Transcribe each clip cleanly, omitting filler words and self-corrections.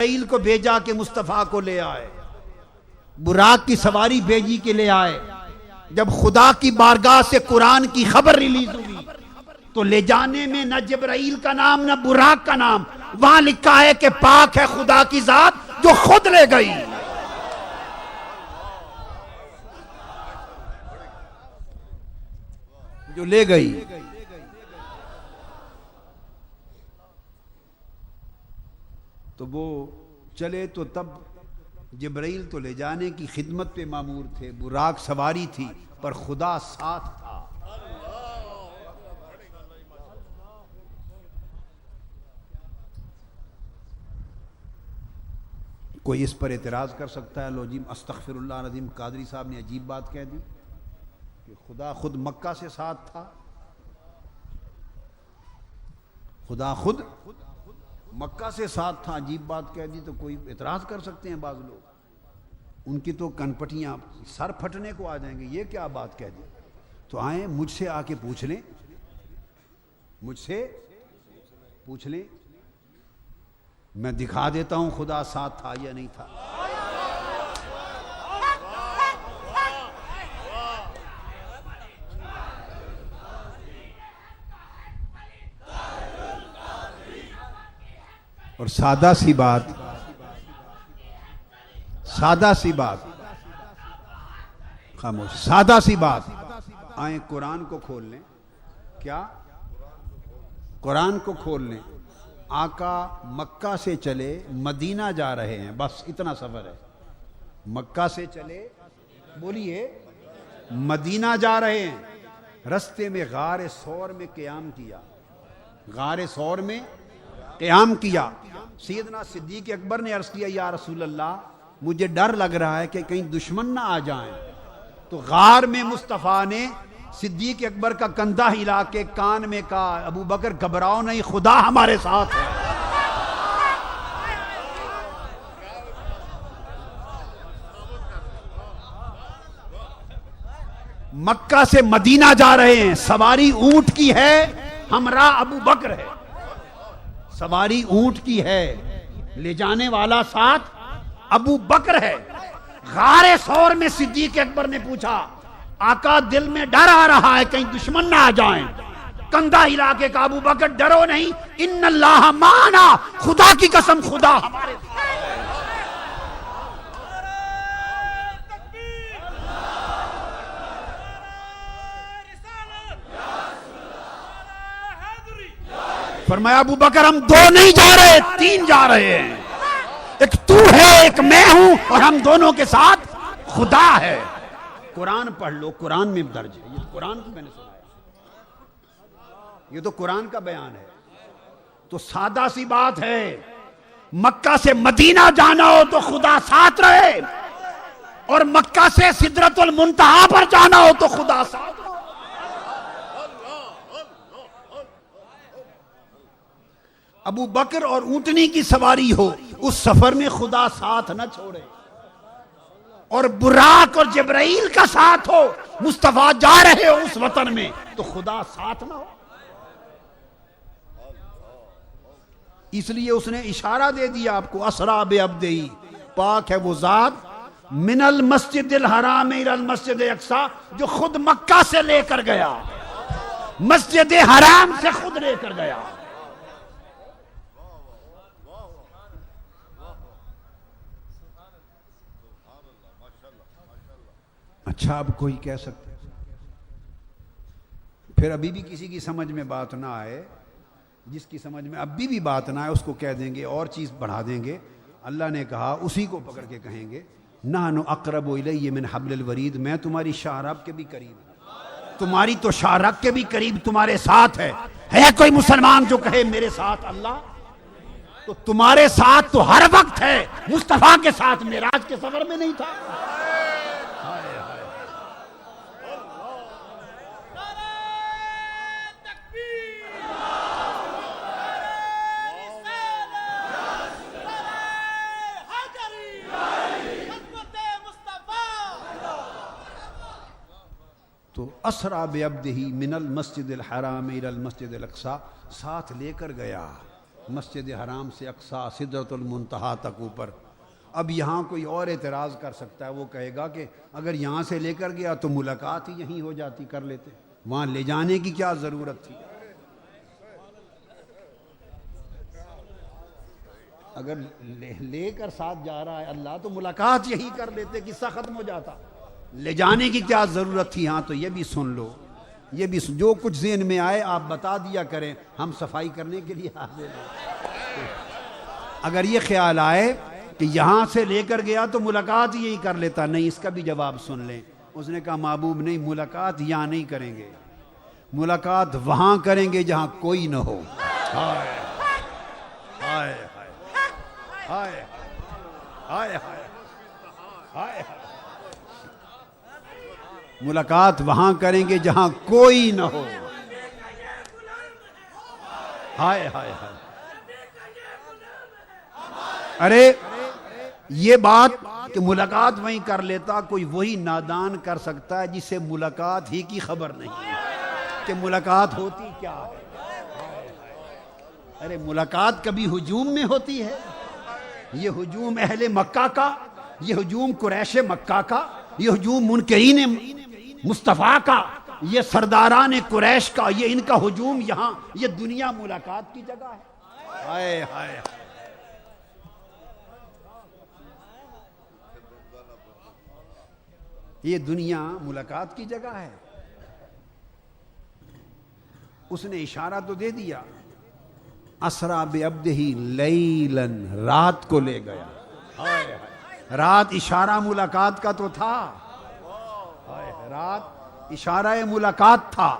جبرائیل کو بھیجا کہ مصطفیٰ کو لے آئے، براق کی سواری بھیجی کہ لے آئے۔ جب خدا کی بارگاہ سے قرآن کی خبر ریلیز ہوئی تو لے جانے میں نہ جبرائیل کا نام نہ براق کا نام، وہاں لکھا ہے کہ پاک ہے خدا کی ذات جو خود لے گئی۔ جو لے گئی۔ تو وہ چلے تو تب جبرائیل تو لے جانے کی خدمت پہ مامور تھے، براق سواری تھی، پر خدا ساتھ تھا۔ کوئی اس پر اعتراض کر سکتا ہے؟ لو جی استغفر اللہ العظیم، قادری صاحب نے عجیب بات کہہ دی کہ خدا خود مکہ سے ساتھ تھا۔ خدا خود مکہ سے ساتھ تھا، عجیب بات کہہ دی، تو کوئی اعتراض کر سکتے ہیں بعض لوگ، ان کی تو کنپٹیاں سر پھٹنے کو آ جائیں گے، یہ کیا بات کہہ دی؟ تو آئیں مجھ سے آ کے پوچھ لیں، مجھ سے پوچھ لیں، میں دکھا دیتا ہوں خدا ساتھ تھا یا نہیں تھا۔ اور سادہ سی بات خاموش، سادہ سی بات، آئیں قرآن کو کھول لیں۔ کیا؟ قرآن کو کھول لیں۔ آقا مکہ سے چلے مدینہ جا رہے ہیں، بس اتنا سفر ہے۔ مکہ سے چلے، بولیے، مدینہ جا رہے ہیں، رستے میں غار ثور میں قیام کیا، غار ثور میں قیام کیا۔ سیدنا صدیق اکبر نے عرض کیا، یا رسول اللہ مجھے ڈر لگ رہا ہے کہ کہیں دشمن نہ آ جائیں۔ تو غار میں مصطفیٰ نے صدیق اکبر کا کندھا ہلا کے کان میں کہا، ابو بکر گھبراؤ نہیں، خدا ہمارے ساتھ ہے۔ مکہ سے مدینہ جا رہے ہیں، سواری اونٹ کی ہے، ہمراہ ابو بکر ہے، سواری اونٹ کی ہے، لے جانے والا ساتھ ابو بکر ہے۔ غار ثور میں صدیق اکبر نے پوچھا، آقا دل میں ڈر آ رہا ہے کہیں دشمن نہ آ جائیں۔ کندھا ہلا کے کہا، ابو بکر ڈرو نہیں، ان اللہ معنا، خدا کی قسم خدا ہمارے ساتھ۔ فرمایا ابو بکر ہم دو نہیں جا رہے، تین جا رہے ہیں، ایک تو ہے ایک میں ہوں، اور ہم دونوں کے ساتھ خدا ہے۔ قرآن پڑھ لو، قرآن میں درج ہے، یہ قرآن کی میں نے سنایا، یہ تو قرآن کا بیان ہے۔ تو سادہ سی بات ہے، مکہ سے مدینہ جانا ہو تو خدا ساتھ رہے، اور مکہ سے سدرۃ المنتہا پر جانا ہو تو خدا ساتھ رہے۔ ابو بکر اور اونٹنی کی سواری ہو، اس سفر میں خدا ساتھ نہ چھوڑے، اور براق اور جبرائیل کا ساتھ ہو، مصطفیٰ جا رہے ہو اس وطن میں، تو خدا ساتھ نہ ہو۔ اس لیے اس نے اشارہ دے دیا آپ کو، اسریٰ بعبدہ، پاک ہے وہ ذات من المسجد الحرام الی المسجد الاقصی، جو خود مکہ سے لے کر گیا، مسجد حرام سے خود لے کر گیا۔ اچھا اب کوئی کہہ سکتا ہے، پھر ابھی بھی کسی کی سمجھ میں بات نہ آئے، جس کی سمجھ میں ابھی بھی بات نہ آئے اس کو کہہ دیں گے، اور چیز بڑھا دیں گے۔ اللہ نے کہا، اسی کو پکڑ کے کہیں گے، نحن اقرب الیہ من حبل الورید، میں تمہاری شاہراب کے بھی قریب ہوں، تمہاری تو شاہراب کے بھی قریب تمہارے ساتھ ہے۔ ہے کوئی مسلمان جو کہے میرے ساتھ اللہ؟ تو تمہارے ساتھ تو ہر وقت ہے، مصطفیٰ کے ساتھ معراج کے سفر میں نہیں تھا؟ تو اسریٰ بعبدہ من المسجد الحرام الی المسجد الاقصی، ساتھ لے کر گیا، مسجد حرام سے اقصیٰ سدرۃ المنتہا تک اوپر. اب یہاں کوئی اور اعتراض کر سکتا ہے, وہ کہے گا کہ اگر یہاں سے لے کر گیا تو ملاقات ہی یہیں ہو جاتی, کر لیتے, وہاں لے جانے کی کیا ضرورت تھی؟ اگر لے کر ساتھ جا رہا ہے اللہ تو ملاقات یہی کر لیتے, قصہ ختم ہو جاتا. لے جانے کی کیا ضرورت تھی؟ ہاں تو یہ بھی سن لو, یہ بھی جو کچھ ذہن میں آئے آپ بتا دیا کریں, ہم صفائی کرنے کے لیے حاضر ہیں. اگر یہ خیال آئے کہ یہاں سے لے کر گیا تو ملاقات یہی کر لیتا, نہیں, اس کا بھی جواب سن لیں. اس نے کہا محبوب نہیں, ملاقات یہاں نہیں کریں گے, ملاقات وہاں کریں گے جہاں کوئی نہ ہو. ہائے ہائے ہائے ہائے ہائے, ملاقات وہاں کریں گے جہاں کوئی نہ ہو. ہائے ہائے ہائے. ارے یہ بات کہ ملاقات وہیں کر لیتا, کوئی وہی نادان کر سکتا ہے جسے ملاقات ہی کی خبر نہیں کہ ملاقات ہوتی کیا ہے. ارے ملاقات کبھی ہجوم میں ہوتی ہے؟ یہ ہجوم اہل مکہ کا, یہ ہجوم قریش مکہ کا, یہ ہجوم منکرین مصطفیٰ کا, یہ سرداران قریش کا, یہ ان کا ہجوم یہاں, یہ دنیا ملاقات کی جگہ ہے. ہائے ہائے. یہ دنیا ملاقات کی جگہ ہے. اس نے اشارہ تو دے دیا, اسرا بعبدہ لیلاً, رات کو لے گیا. رات اشارہ ملاقات کا تو تھا, رات اشارہ ملاقات تھا.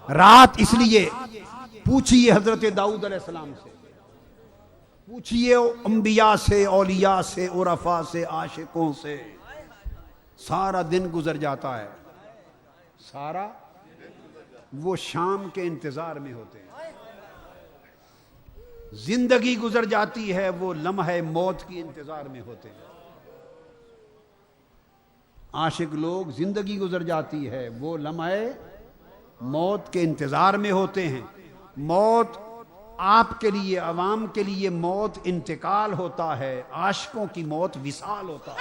رات اس لیے پوچھئے حضرت داؤد علیہ السلام سے, پوچھئے انبیاء سے, اولیاء سے, عرفاء سے, عاشقوں سے, سارا دن گزر جاتا ہے, سارا وہ شام کے انتظار میں ہوتے ہیں. زندگی گزر جاتی ہے, وہ لمحہ موت کی انتظار میں ہوتے ہیں. عاشق لوگ زندگی گزر جاتی ہے, وہ لمحہ موت کے انتظار میں ہوتے ہیں. موت آپ کے لیے, عوام کے لیے موت انتقال ہوتا ہے, عاشقوں کی موت وصال ہوتا ہے.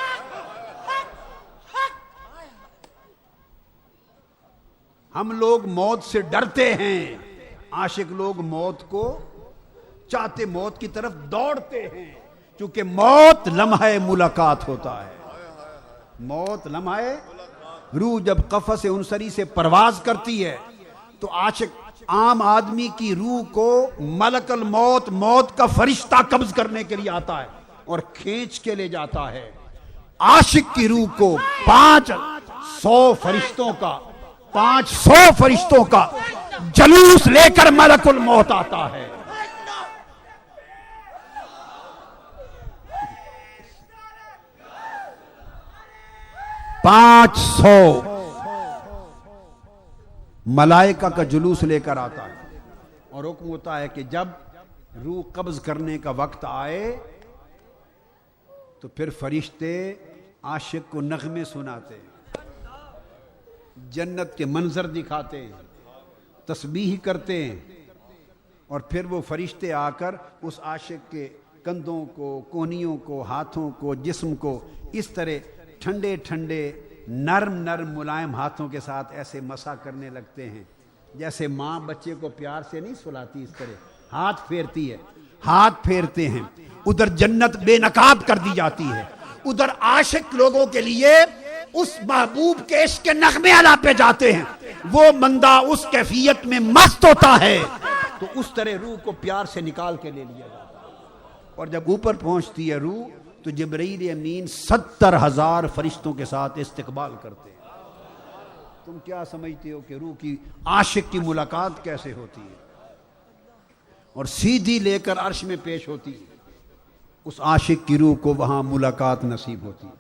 ہم لوگ موت سے ڈرتے ہیں, عاشق لوگ موت کو چاہتے, موت کی طرف دوڑتے ہیں, کیونکہ موت لمحہ ملاقات ہوتا ہے. موت لمحہ, روح جب قفس انصری سے پرواز کرتی ہے تو عاشق عام آدمی کی روح کو ملک الموت, موت کا فرشتہ قبض کرنے کے لیے آتا ہے اور کھینچ کے لے جاتا ہے. عاشق کی روح کو 500 فرشتوں کا جلوس لے کر ملک الموت آتا ہے. 500 ملائکہ کا جلوس لے کر آتا ہے, اور حکم ہوتا ہے کہ جب روح قبض کرنے کا وقت آئے تو پھر فرشتے عاشق کو نغمے سناتے ہیں, جنت کے منظر دکھاتے ہیں, تسبیح کرتے ہیں, اور پھر وہ فرشتے آ کر اس عاشق کے کندھوں کو, کونیوں کو, ہاتھوں کو, جسم کو اس طرح ٹھنڈے ٹھنڈے نرم نرم ملائم ہاتھوں کے ساتھ ایسے مسا کرنے لگتے ہیں, جیسے ماں بچے کو پیار سے نہیں سلاتی, اس طرح ہاتھ پھیرتی ہے, ہاتھ پھیرتے ہیں. ادھر جنت بے نقاب کر دی جاتی ہے, ادھر عاشق لوگوں کے لیے اس محبوب کے عشق کے نغمے اعلیٰ پہ جاتے ہیں, وہ بندہ اس کیفیت میں مست ہوتا ہے تو اس طرح روح کو پیار سے نکال کے لے لیا جاتا ہے. اور جب اوپر پہنچتی ہے روح تو جبرائیل امین 70,000 فرشتوں کے ساتھ استقبال کرتے ہیں. تم کیا سمجھتے ہو کہ روح کی عاشق کی ملاقات کیسے ہوتی ہے, اور سیدھی لے کر عرش میں پیش ہوتی ہے. اس عاشق کی روح کو وہاں ملاقات نصیب ہوتی ہے,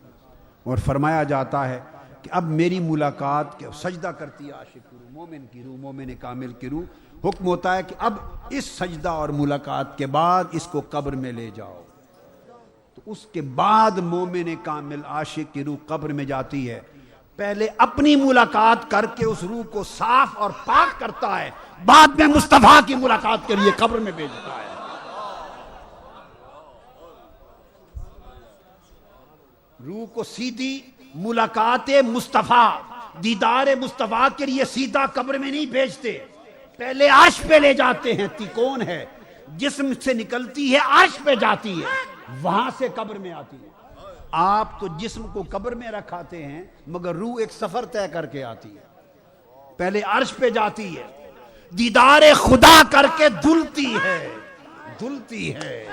اور فرمایا جاتا ہے کہ اب میری ملاقات کے سجدہ کرتی ہے عاشق کی روح, مومن کی روح, مومن کامل کی روح. حکم ہوتا ہے کہ اب اس سجدہ اور ملاقات کے بعد اس کو قبر میں لے جاؤ. تو اس کے بعد مومن کامل عاشق کی روح قبر میں جاتی ہے, پہلے اپنی ملاقات کر کے اس روح کو صاف اور پاک کرتا ہے, بعد میں مصطفیٰ کی ملاقات کے لیے قبر میں بھیجتا ہے. روح کو سیدھی ملاقات مصطفیٰ، دیدار مصطفیٰ کے لیے سیدھا قبر میں نہیں بھیجتے، پہلے عرش پہ لے جاتے ہیں۔ کون ہے؟ جسم سے نکلتی ہے عرش پہ جاتی ہے، وہاں سے قبر میں آتی ہے۔ آپ تو جسم کو قبر میں رکھاتے ہیں مگر روح ایک سفر طے کر کے آتی ہے، پہلے عرش پہ جاتی ہے، دیدار خدا کر کے دھلتی ہے، دھلتی ہے،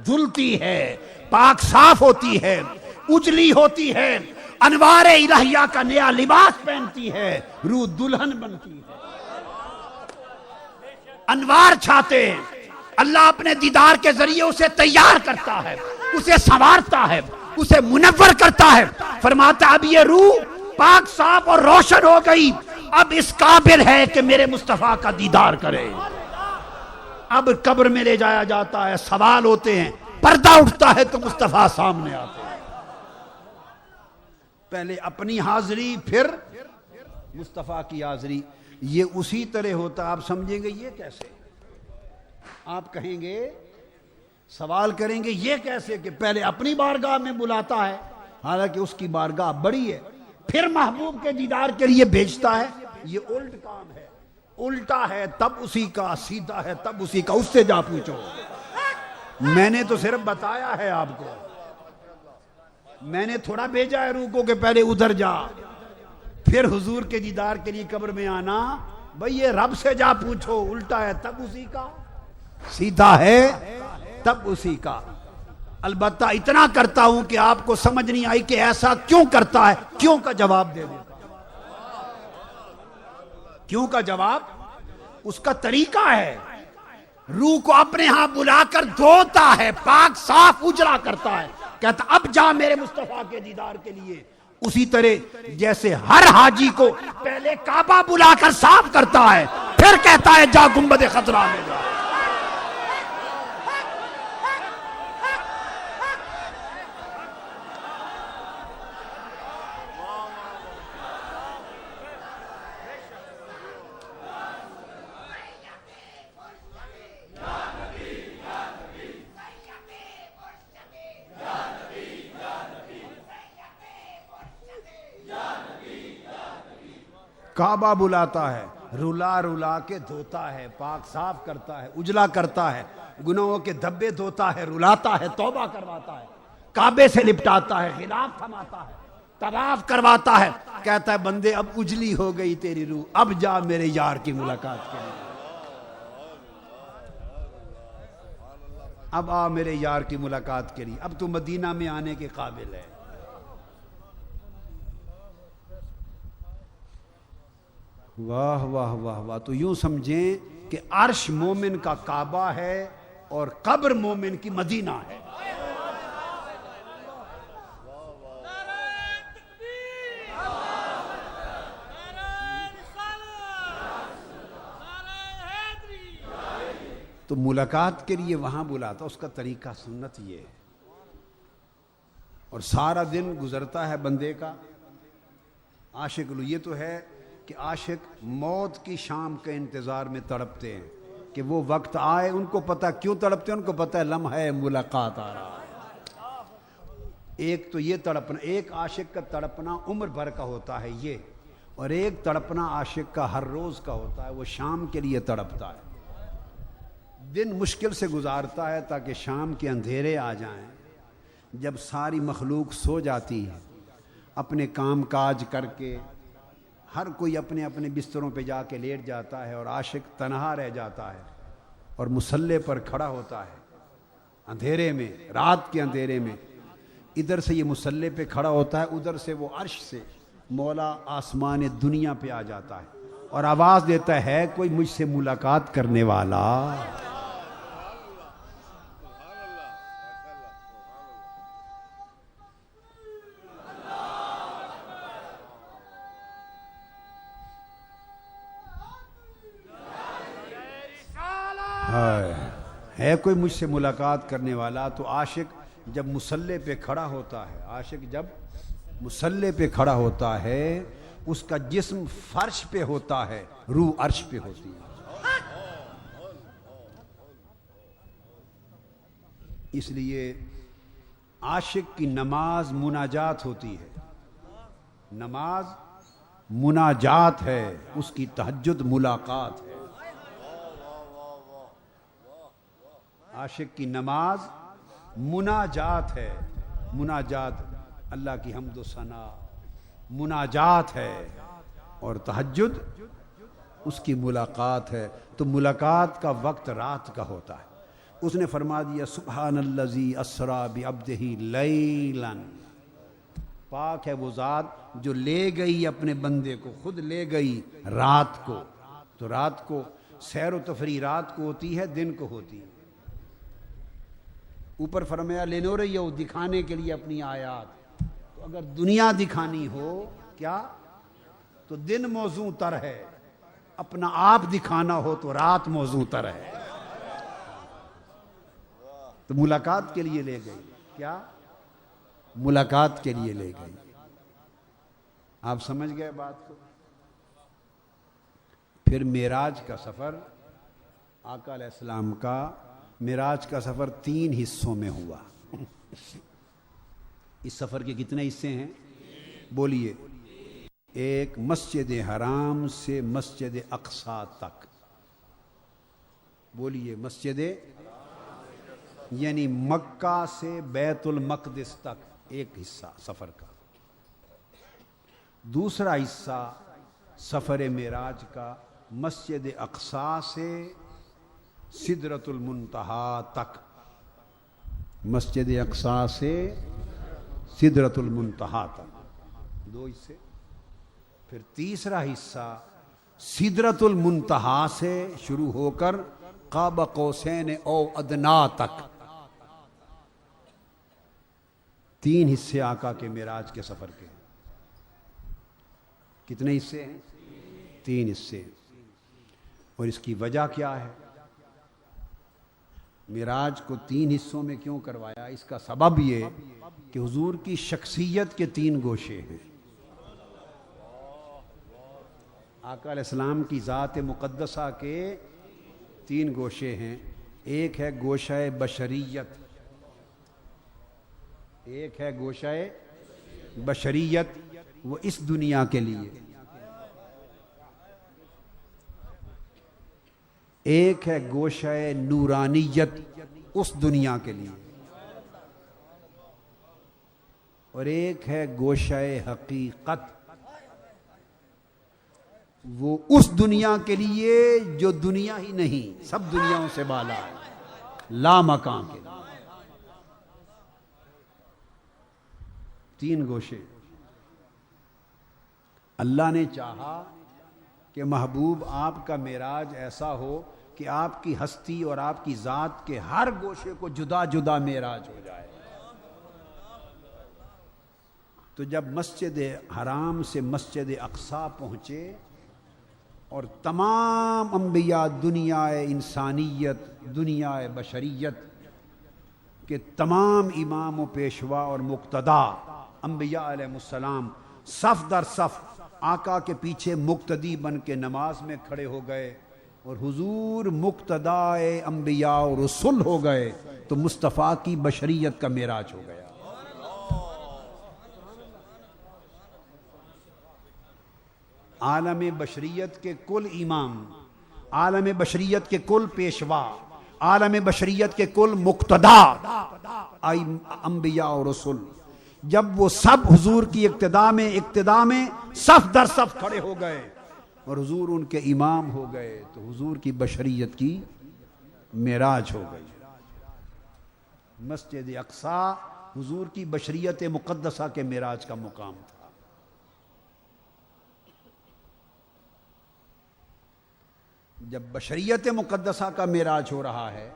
دھلتی ہے، پاک صاف ہوتی ہے، اجلی ہوتی ہے، انوار الہیہ کا نیا لباس پہنتی ہے، روح دلہن بنتی ہے، انوار چھاتے ہیں۔ اللہ اپنے دیدار کے ذریعے اسے تیار کرتا ہے، اسے سنوارتا ہے، اسے منور کرتا ہے۔ فرماتا اب یہ روح پاک صاف اور روشن ہو گئی، اب اس قابل ہے کہ میرے مصطفیٰ کا دیدار کرے۔ اب قبر میں لے جایا جاتا ہے، سوال ہوتے ہیں، پردہ اٹھتا ہے تو مصطفیٰ سامنے آتے ہیں۔ پہلے اپنی حاضری پھر مصطفیٰ کی حاضری، یہ اسی طرح ہوتا۔ آپ سمجھیں گے یہ کیسے؟ آپ کہیں گے، سوال کریں گے یہ کیسے کہ پہلے اپنی بارگاہ میں بلاتا ہے، حالانکہ اس کی بارگاہ بڑی ہے، پھر محبوب کے دیدار کے لیے بھیجتا ہے۔ یہ الٹ کام ہے، الٹا ہے تب اسی کا، سیدھا ہے تب اسی کا، اس سے جا پوچھو۔ میں نے تو صرف بتایا ہے آپ کو، میں نے تھوڑا بھیجا ہے روح کو کہ پہلے ادھر جا پھر حضور کے دیدار کے لیے قبر میں آنا۔ بھئی یہ رب سے جا پوچھو، الٹا ہے تب اسی کا، سیدھا ہے تب اسی کا۔ البتہ اتنا کرتا ہوں کہ آپ کو سمجھ نہیں آئی کہ ایسا کیوں کرتا ہے، کیوں کا جواب دے دیتا۔ کیوں کا جواب اس کا طریقہ ہے، روح کو اپنے ہاں بلا کر دھوتا ہے، پاک صاف اجلا کرتا ہے، کہتا اب جا میرے مصطفیٰ کے دیدار کے لیے۔ اسی طرح جیسے ہر حاجی کو پہلے کعبہ بلا کر صاف کرتا ہے، پھر کہتا ہے جا گنبد خضرا میں جا۔ کعبہ بلاتا ہے، رلا رلا کے دھوتا ہے، پاک صاف کرتا ہے، اجلا کرتا ہے، گناہوں کے دھبے دھوتا ہے، رلاتا ہے، توبہ کرواتا ہے، کعبے سے لپٹاتا ہے، غلاف تھماتا ہے، طواف کرواتا ہے، کہتا ہے بندے اب اجلی ہو گئی تیری روح، اب جا میرے یار کی ملاقات کے لیے، اب آ میرے یار کی ملاقات کے لیے، اب تو مدینہ میں آنے کے قابل ہے۔ واہ واہ واہ واہ۔ تو یوں سمجھیں کہ عرش مومن کا کعبہ ہے اور قبر مومن کی مدینہ ہے۔ تو ملاقات کے لیے وہاں بلاتا، اس کا طریقہ سنت یہ ہے، اور سارا دن گزرتا ہے بندے کا عاشق لو۔ یہ تو ہے کہ عاشق موت کی شام کے انتظار میں تڑپتے ہیں کہ وہ وقت آئے، ان کو پتہ کیوں تڑپتے ہیں، ان کو پتہ ہے لمحہ ملاقات آ رہا ہے۔ ایک تو یہ تڑپنا، ایک عاشق کا تڑپنا عمر بھر کا ہوتا ہے یہ، اور ایک تڑپنا عاشق کا ہر روز کا ہوتا ہے، وہ شام کے لیے تڑپتا ہے، دن مشکل سے گزارتا ہے تاکہ شام کے اندھیرے آ جائیں، جب ساری مخلوق سو جاتی ہے اپنے کام کاج کر کے، ہر کوئی اپنے اپنے بستروں پہ جا کے لیٹ جاتا ہے، اور عاشق تنہا رہ جاتا ہے اور مصلے پر کھڑا ہوتا ہے اندھیرے میں، رات کے اندھیرے میں، ادھر سے یہ مصلے پہ کھڑا ہوتا ہے، ادھر سے وہ عرش سے مولا آسمان دنیا پہ آ جاتا ہے اور آواز دیتا ہے کوئی مجھ سے ملاقات کرنے والا۔ ہے کوئی مجھ سے ملاقات کرنے والا۔ تو عاشق جب مصلے پہ کھڑا ہوتا ہے، عاشق جب مصلے پہ کھڑا ہوتا ہے، اس کا جسم فرش پہ ہوتا ہے، روح عرش پہ ہوتی ہے۔ اس لیے عاشق کی نماز مناجات ہوتی ہے، نماز مناجات ہے، اس کی تہجد ملاقات ہے۔ عاشق کی نماز مناجات ہے، مناجات اللہ کی حمد و ثنا مناجات ہے، اور تہجد اس کی ملاقات ہے۔ تو ملاقات کا وقت رات کا ہوتا ہے۔ اس نے فرما دیا سبحان الذی اسریٰ بعبدہ لیلا، پاک ہے وہ ذات جو لے گئی اپنے بندے کو، خود لے گئی رات کو۔ تو رات کو سیر و تفریح رات کو ہوتی ہے، دن کو ہوتی ہے۔ اوپر فرمایا لنریہ، دکھانے کے لیے اپنی آیات۔ تو اگر دنیا دکھانی ہو کیا تو دن موزوں تر ہے، اپنا آپ دکھانا ہو تو رات موزوں تر ہے۔ تو ملاقات کے لیے لے گئی، کیا ملاقات کے لیے لے گئی۔ آپ سمجھ گئے بات کو؟ پھر معراج کا سفر، آقا علیہ السلام کا معراج کا سفر 3 حصوں میں ہوا۔ اس سفر کے کتنے حصے ہیں؟ بولیے۔ ایک مسجد حرام سے مسجد اقصی تک، بولیے مسجد، یعنی مکہ سے بیت المقدس تک ایک حصہ سفر کا۔ دوسرا حصہ سفر معراج کا مسجد اقصی سے سدرۃ المنتہا تک، مسجد اقصی سے سدرۃ المنتہا تک، 2 حصے۔ پھر تیسرا حصہ سدرۃ المنتہا سے شروع ہو کر قاب قوسین او ادنا تک، 3 حصے آقا کے معراج کے سفر کے۔ کتنے حصے ہیں؟ 3 حصے۔ اور اس کی وجہ کیا ہے؟ معراج کو 3 حصوں میں کیوں کروایا؟ اس کا سبب یہ کہ حضور کی شخصیت کے 3 گوشے ہیں۔ آقا علیہ السلام کی ذات مقدسہ کے 3 گوشے ہیں۔ ایک ہے گوشہ بشریت، ایک ہے گوشہ بشریت، وہ اس دنیا کے لیے، ایک ہے گوشہ نورانیت اس دنیا کے لیے، اور ایک ہے گوشہ حقیقت، وہ اس دنیا کے لیے جو دنیا ہی نہیں، سب دنیاؤں سے بالا ہے، لا مکان کے لیے۔ 3 گوشے۔ اللہ نے چاہا کہ محبوب آپ کا معراج ایسا ہو کہ آپ کی ہستی اور آپ کی ذات کے ہر گوشے کو جدا جدا معراج ہو جائے۔ تو جب مسجد حرام سے مسجد اقصی پہنچے اور تمام انبیاء، دنیا انسانیت، دنیا بشریت کے تمام امام و پیشوا اور مقتدا انبیاء علیہ السلام صف در صف آقا کے پیچھے مقتدی بن کے نماز میں کھڑے ہو گئے، اور حضور مقتدا انبیاء اور رسول ہو گئے، تو مصطفیٰ کی بشریت کا معراج ہو گیا۔ عالم بشریت کے کل امام، عالم بشریت کے کل پیشوا، عالم بشریت کے کل مقتدا انبیاء اور رسول، جب وہ سب حضور کی اقتداء میں صف در صف کھڑے ہو گئے اور حضور ان کے امام ہو گئے، تو حضور کی بشریت کی معراج ہو گئی۔ مسجد اقصی حضور کی بشریت مقدسہ کے معراج کا مقام تھا۔ جب بشریت مقدسہ کا معراج ہو رہا ہے،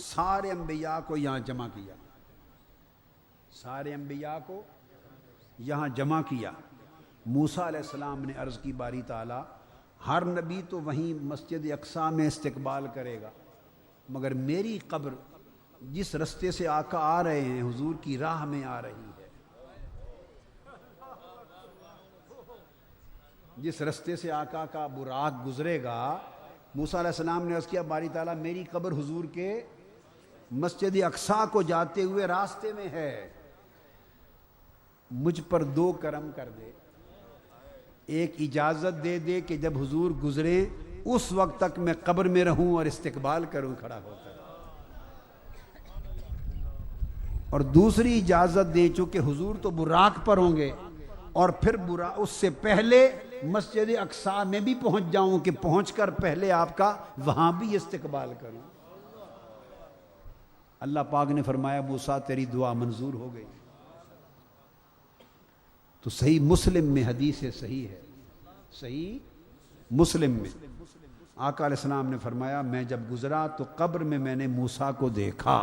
سارے انبیاء کو یہاں جمع کیا، سارے انبیاء کو یہاں جمع کیا۔ موسیٰ علیہ السلام نے عرض کی باری تعالیٰ، ہر نبی تو وہیں مسجد اقصی میں استقبال کرے گا، مگر میری قبر جس رستے سے آقا آ رہے ہیں، حضور کی راہ میں آ رہی ہے، جس رستے سے آقا کا براق گزرے گا، موسیٰ علیہ السلام نے عرض کیا باری تعالیٰ میری قبر حضور کے مسجد اقصی کو جاتے ہوئے راستے میں ہے، مجھ پر دو کرم کر دے. ایک اجازت دے دے کہ جب حضور گزرے اس وقت تک میں قبر میں رہوں اور استقبال کروں کھڑا ہو کر, اور دوسری اجازت دے چونکہ حضور تو براق پر ہوں گے اور پھر اس سے پہلے مسجد اقصی میں بھی پہنچ جاؤں کہ پہنچ کر پہلے آپ کا وہاں بھی استقبال کروں. اللہ پاک نے فرمایا موسیٰ تیری دعا منظور ہو گئی. تو صحیح مسلم میں حدیث صحیح ہے, صحیح مسلم میں آقا علیہ السلام نے فرمایا میں جب گزرا تو قبر میں میں نے موسیٰ کو دیکھا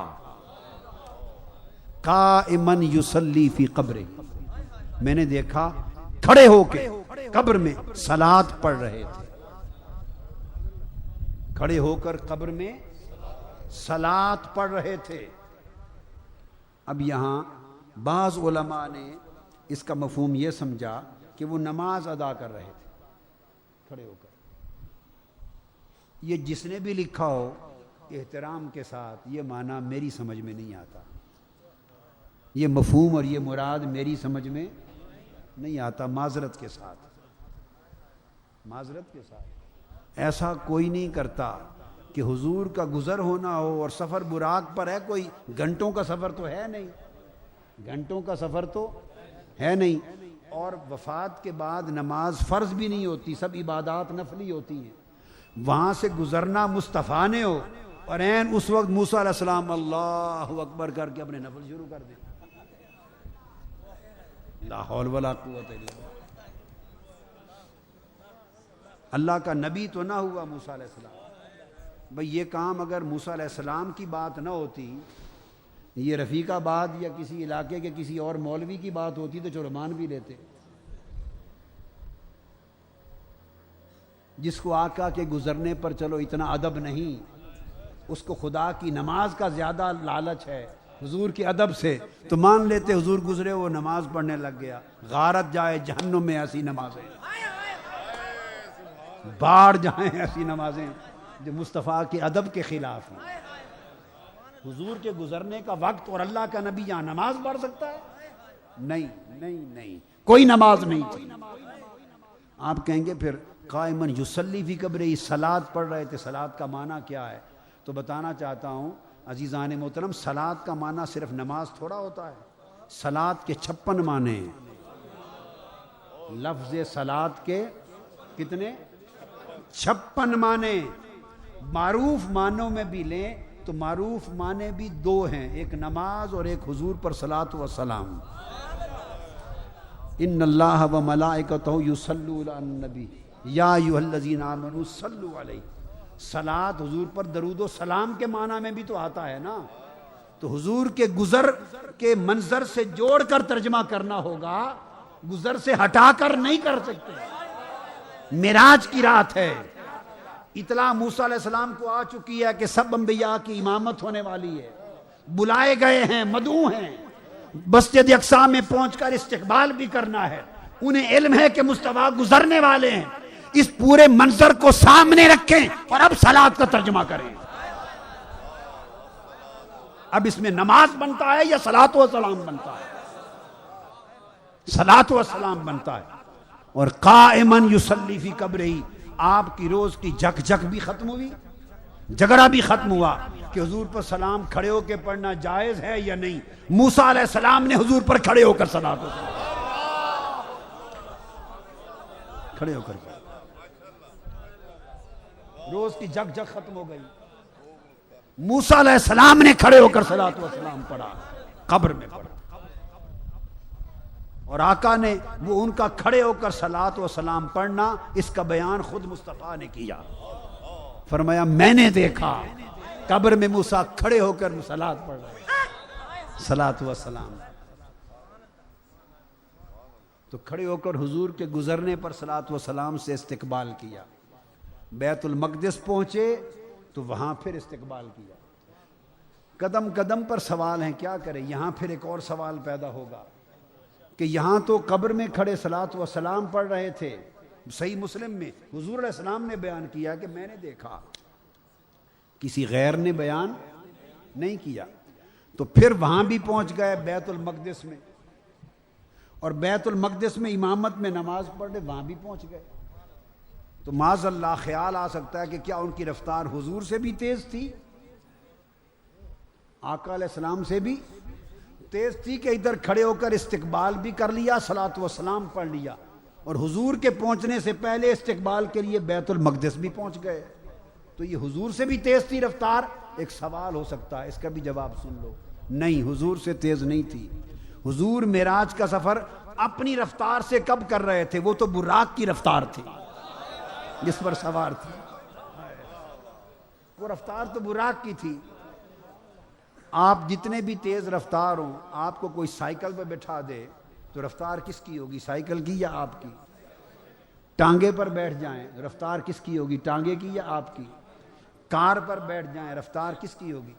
قائما یصلی فی قبرہ, میں نے دیکھا کھڑے ہو کے قبر میں صلاۃ پڑھ رہے تھے, کھڑے ہو کر قبر میں صلاۃ پڑھ رہے تھے. اب یہاں بعض علماء نے اس کا مفہوم یہ سمجھا کہ وہ نماز ادا کر رہے تھے کھڑے ہو کر. یہ جس نے بھی لکھا ہو احترام کے ساتھ یہ معنی میری سمجھ میں نہیں آتا, یہ مفہوم اور یہ مراد میری سمجھ میں نہیں آتا. معذرت کے ساتھ, معذرت کے ساتھ ایسا کوئی نہیں کرتا کہ حضور کا گزر ہونا ہو اور سفر براق پر ہے, کوئی گھنٹوں کا سفر تو ہے نہیں, گھنٹوں کا سفر تو ہے نہیں, اور وفات کے بعد نماز فرض بھی نہیں ہوتی, سب عبادات نفلی ہوتی ہیں. وہاں سے گزرنا مصطفیٰ نے ہو اور عین اس وقت موسیٰ علیہ السلام اللہ اکبر کر کے اپنے نفل شروع کر دیں, لا حول ولا قوت الا باللہ. اللہ کا نبی تو نہ ہوا موسیٰ علیہ السلام. بھئی یہ کام اگر موسیٰ علیہ السلام کی بات نہ ہوتی, یہ رفیق آباد یا کسی علاقے کے کسی اور مولوی کی بات ہوتی تو چلو مان بھی لیتے. جس کو آقا کے گزرنے پر چلو اتنا ادب نہیں, اس کو خدا کی نماز کا زیادہ لالچ ہے حضور کے ادب سے, تو مان لیتے حضور گزرے وہ نماز پڑھنے لگ گیا. غارت جائے جہنم میں ایسی نمازیں, باڑ جائیں ایسی نمازیں جو مصطفیٰ کے ادب کے خلاف ہیں. حضور کے گزرنے کا وقت اور اللہ کا نبی یہاں نماز پڑھ سکتا ہے؟ نہیں نہیں نہیں, کوئی نماز نہیں تھی. آپ کہیں گے پھر قائما یصلی فی قبرہ, صلاۃ پڑھ رہے تھے, صلاۃ کا معنی کیا ہے؟ تو بتانا چاہتا ہوں عزیزان محترم, صلاۃ کا معنی صرف نماز تھوڑا ہوتا ہے, صلاۃ کے 56 معنی ہیں. لفظ صلاۃ کے کتنے؟ 56 معنی. معروف معنوں میں بھی لیں تو معروف معنی بھی دو ہیں, ایک نماز اور ایک حضور پر صلاۃ و سلام. ان اللہ و ملائکتہ یصلون علی النبی یا ایھا الذین آمنوا صلوا علیہ. صلاۃ حضور پر درود و سلام کے معنی میں بھی تو آتا ہے نا. تو حضور کے گزر کے منظر سے جوڑ کر ترجمہ کرنا ہوگا, گزر سے ہٹا کر نہیں کر سکتے. معراج کی رات ہے, اطلاع موسیٰ علیہ السلام کو آ چکی ہے کہ سب انبیاء کی امامت ہونے والی ہے, بلائے گئے ہیں, مدعو ہیں, مسجد اقصی میں پہنچ کر استقبال بھی کرنا ہے. انہیں علم ہے کہ مصطفیٰ گزرنے والے ہیں, اس پورے منظر کو سامنے رکھیں اور اب صلاۃ کا ترجمہ کریں. اب اس میں نماز بنتا ہے یا صلاۃ و سلام بنتا ہے؟ صلاۃ و سلام بنتا ہے. اور قائما یصلی فی قبرہ, آپ کی روز کی جھک جھک بھی ختم ہوئی, جھگڑا بھی ختم ہوا کہ حضور پر سلام کھڑے ہو کے پڑھنا جائز ہے یا نہیں. موسیٰ علیہ السلام نے حضور پر کھڑے ہو کر صلاۃ و سلام, کھڑے ہو کر روز کی جھک جھک ختم ہو گئی. موسیٰ علیہ السلام نے کھڑے ہو کر صلاۃ و سلام پڑھا, قبر میں پڑھا, اور آقا نے وہ ان کا کھڑے ہو کر صلاۃ و سلام پڑھنا, اس کا بیان خود مصطفیٰ نے کیا. فرمایا میں نے دیکھا قبر میں موسیٰ کھڑے ہو کر صلاۃ پڑھ رہے, صلاۃ و سلام. تو کھڑے ہو کر حضور کے گزرنے پر صلاۃ و سلام سے استقبال کیا. بیت المقدس پہنچے تو وہاں پھر استقبال کیا. قدم قدم پر سوال ہیں, کیا کریں. یہاں پھر ایک اور سوال پیدا ہوگا کہ یہاں تو قبر میں کھڑے صلاۃ و سلام پڑھ رہے تھے. صحیح مسلم میں حضور علیہ السلام نے بیان کیا کہ میں نے دیکھا, کسی غیر نے بیان نہیں کیا. تو پھر وہاں بھی پہنچ گئے بیت المقدس میں, اور بیت المقدس میں امامت میں نماز پڑھنے وہاں بھی پہنچ گئے. تو معاذ اللہ خیال آ سکتا ہے کہ کیا ان کی رفتار حضور سے بھی تیز تھی، آقا علیہ السلام سے بھی تیز تھی، کہ ادھر کھڑے ہو کر استقبال بھی کر لیا، صلاۃ و سلام پڑھ لیا، اور حضور کے پہنچنے سے پہلے استقبال کے لیے بیت المقدس بھی پہنچ گئے. تو یہ حضور سے بھی تیز تھی رفتار؟ ایک سوال ہو سکتا ہے، اس کا بھی جواب سن لو. نہیں، حضور سے تیز نہیں تھی. حضور معراج کا سفر اپنی رفتار سے کب کر رہے تھے؟ وہ تو براق کی رفتار تھی جس پر سوار تھی، وہ رفتار تو براق کی تھی. آپ جتنے بھی تیز رفتار ہوں، آپ کو کوئی سائیکل پہ بٹھا دے تو رفتار کس کی ہوگی؟ سائیکل کی یا آپ کی؟ ٹانگے پر بیٹھ جائیں، رفتار کس کی ہوگی؟ ٹانگے کی یا آپ کی؟ کار پر بیٹھ جائیں، رفتار کس کی ہوگی؟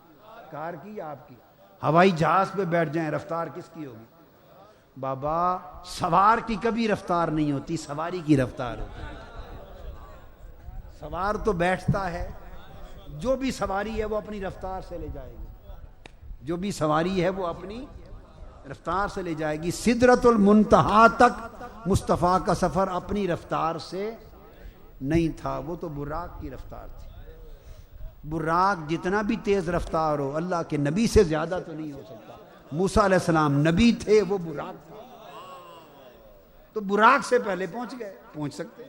کار کی یا آپ کی؟ ہوائی جہاز پہ بیٹھ جائیں، رفتار کس کی ہوگی؟ بابا سوار کی کبھی رفتار نہیں ہوتی، سواری کی رفتار ہوتی ہے. سوار تو بیٹھتا ہے، جو بھی سواری ہے وہ اپنی رفتار سے لے جائے گی، جو بھی سواری ہے وہ اپنی رفتار سے لے جائے گی. سدرۃ المنتہا تک مصطفیٰ کا سفر اپنی رفتار سے نہیں تھا، وہ تو براق کی رفتار تھی. براق جتنا بھی تیز رفتار ہو، اللہ کے نبی سے زیادہ تو نہیں ہو سکتا. موسیٰ علیہ السلام نبی تھے، وہ براق تھا، تو براق سے پہلے پہنچ گئے، پہنچ سکتے.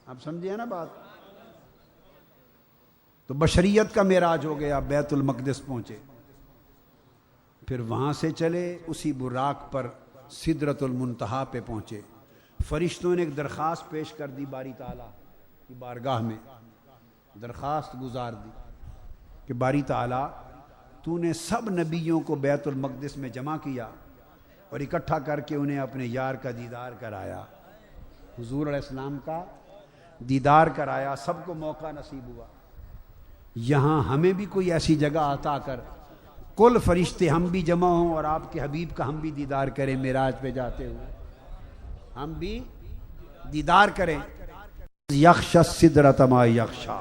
آپ سمجھے نا بات؟ تو بشریت کا معراج ہو گیا، بیت المقدس پہنچے، پھر وہاں سے چلے اسی براق پر سدرۃ المنتہا پہ پہنچے. فرشتوں نے ایک درخواست پیش کر دی، باری تعالیٰ کی بارگاہ میں درخواست گزار دی کہ باری تعالیٰ تو نے سب نبیوں کو بیت المقدس میں جمع کیا اور اکٹھا کر کے انہیں اپنے یار کا دیدار کرایا، حضور علیہ السلام کا دیدار کرایا، سب کو موقع نصیب ہوا. یہاں ہمیں بھی کوئی ایسی جگہ عطا کر، کل فرشتے ہم بھی جمع ہوں اور آپ کے حبیب کا ہم بھی دیدار کریں، معراج پہ جاتے ہوئے ہم بھی دیدار کریں. یخشی السدرۃ ما یخشی،